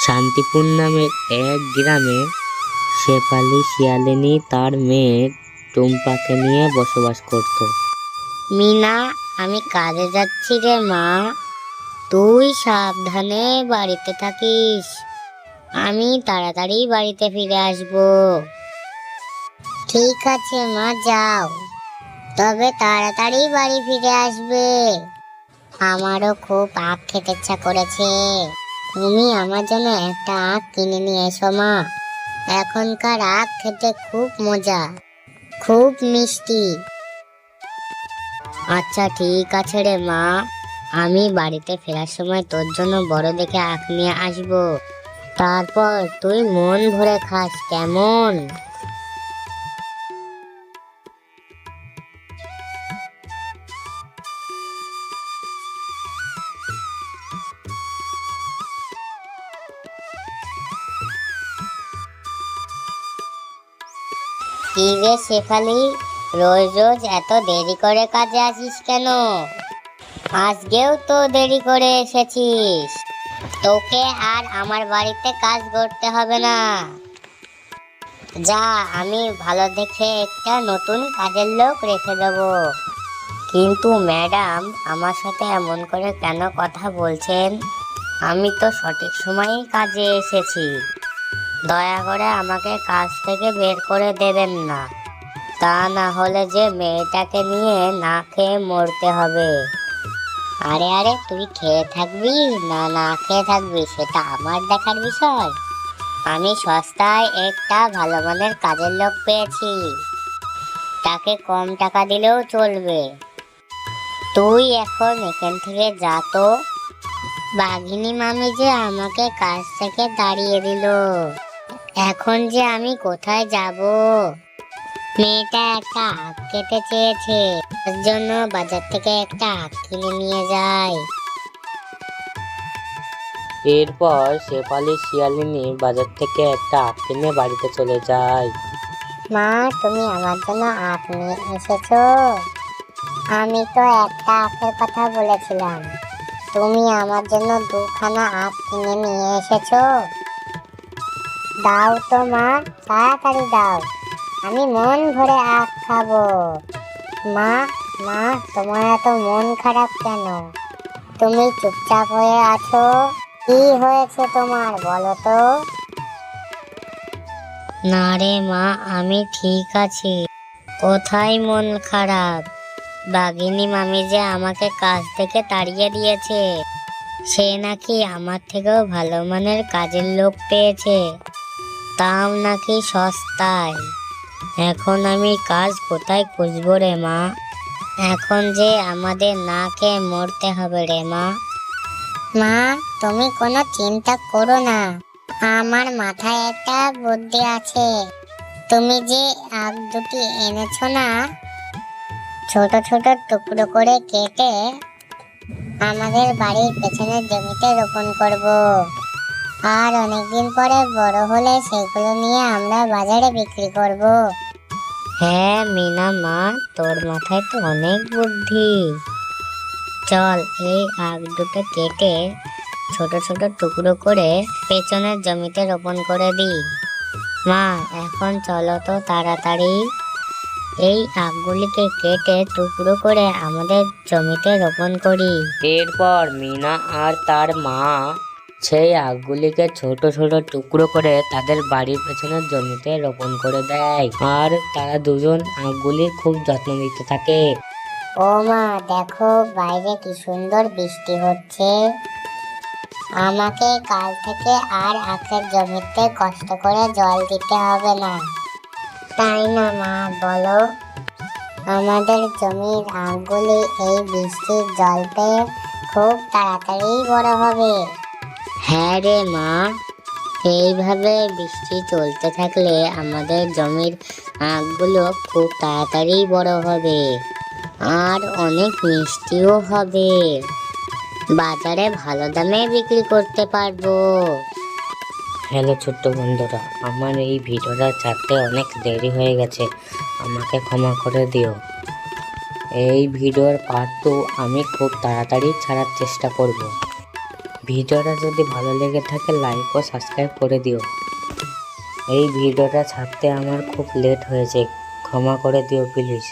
শান্তিপুর নামের এক গ্রামে শেফালি শিয়ালিনী তার মেয়ে টুম্পাকে নিয়ে বসবাস করত। মিনা, আমি কাজে যাচ্ছি রে মা, তুই সাবধানে বাড়িতে থাকিস। আমি তাড়াতাড়ি বাড়িতে ফিরে আসব। ঠিক আছে মা, যাও, তবে তাড়াতাড়ি বাড়ি ফিরে আসবে। আমারও খুব আখ খেতে ইচ্ছা করেছে। তুমি আমার জন্য একটা আখ কিনে নিয়ে এসো মা। এখনকার আখ খেতে খুব মজা, খুব মিষ্টি। আচ্ছা ঠিক আছে রে মা, আমি বাড়িতে ফেরার সময় তোর জন্য বড় দেখে আখ নিয়ে আসবো। তারপর তুই মন ভরে খাস, কেমন? কি রে শেফালি, রোজ রোজ এত দেরি করে কাজে আসিস কেন? আজকেও তো দেরি করে এসেছিস। তোকে আর আমার বাড়িতে কাজ করতে হবে না। যা, আমি ভালো দেখে একটা নতুন কাজের লোক রেখে দেবো। কিন্তু ম্যাডাম, আমার সাথে এমন করে কেন কথা বলছেন? আমি তো সঠিক সময়েই কাজে এসেছি। দয়া করে আমাকে কাজ থেকে বের করে দেবেন না, তা না হলে যে মেয়েটাকে নিয়ে না খেয়ে মরতে হবে। আরে আরে, তুই খেয়ে থাকবি না না খেয়ে থাকবি সেটা আমার দেখার বিষয়। আমি সস্তায় একটা ভালো মানের কাজের লোক পেয়েছি, তাকে কম টাকা দিলেও চলবে। তুই এখন এখান থেকে যা তো। বাঘিনী মামি যে আমাকে কাজ থেকে তাড়িয়ে দিল, এখন যে আমি কোথায় যাব? মেয়েটা একটা আখ খেতে চেয়েছে, তার জন্য বাজার থেকে একটা আখ কিনে নিয়ে যাই। এরপর শেফালি শিয়ালিনী বাজার থেকে একটা আখ কিনে বাড়িতে চলে যায়। মা, তুমি আমার জন্য আখ নিয়ে এসেছো? আমি তো একটা আখের কথা বলেছিলাম, তুমি আমার জন্য দুখানা আখ কিনে নিয়ে এসেছো। দাও তো মা, তাড়াতাড়ি দাও, আমি মন ভরে আখ খাবো। মা, মা, তোমার এত মন খারাপ কেন? তুমি চুপচাপ হয়ে আছো, কি হয়েছে তোমার, বলো তো? না রে মা, আমি ঠিক আছি। কোথায় মন খারাপ? বাঘিনী মামি যে আমাকে কাজ থেকে তাড়িয়ে দিয়েছে, সে নাকি আমার থেকেও ভালো মানের কাজের লোক পেয়েছে, তাও নাকি সস্তায়। এখন আমি কাজ কোথায় খুঁজবো রে মা? এখন যে আমাদের না খেয়ে মরতে হবে রে মা। মা, তুমি কোনো চিন্তা করো না, আমার মাথায় একটা বুদ্ধি আছে। তুমি যে আখ দুটি এনেছো না, ছোট ছোট টুকরো করে কেটে আমাদের বাড়ির পেছনের জমিতে রোপণ করব। আর অনেকদিন পরে বড় হলে সেগুলো নিয়ে আমরা বাজারে বিক্রি করব। হ্যাঁ মিনা মা, তোর মাথায় তো অনেক বুদ্ধি। চল, এই আখ দুটো কেটে ছোট ছোট টুকরো করে পেছনের জমিতে রোপণ করে দিই। মা, এখন চলো তো তাড়াতাড়ি এই আখগুলিকে কেটে টুকরো করে আমাদের জমিতে রোপণ করি। এরপর মিনা আর তার মা সেই আখগুলিকে ছোট ছোট টুকরো করে তাদের বাড়ির পেছনের জমিতে রোপণ করে দেয়, আর তারা দুজন আখগুলির খুব যত্ন নিতে থাকে। ও মা, দেখো বাইরে কি সুন্দর বৃষ্টি হচ্ছে। আমাকে কাল থেকে আর আখের জমিতে কষ্ট করে জল দিতে হবে না, তাই না মা, বলো? আমাদের জমির আখগুলি এই বৃষ্টির জল পেয়ে খুব তাড়াতাড়ি বড় হবে। হ্যাঁ রে মা, এইভাবে বৃষ্টি চলতে থাকলে আমাদের জমির আখগুলো খুব তাড়াতাড়ি বড় হবে, আর অনেক মিষ্টিও হবে। বাজারে ভালো দামে বিক্রি করতে পারবো। হ্যালো ছোট্ট বন্ধুরা, আমার এই ভিডিওটা ছাড়তে অনেক দেরি হয়ে গেছে, আমাকে ক্ষমা করে দিও। এই ভিডিওর পার্ট 2 আমি খুব তাড়াতাড়ি ছাড়ার চেষ্টা করব। ভিডিওটা যদি ভালো লেগে থাকে লাইক ও সাবস্ক্রাইব করে দিও। এই ভিডিওটা ছাড়তে আমার খুব লেট হয়েছে, ক্ষমা করে দিও প্লিজ।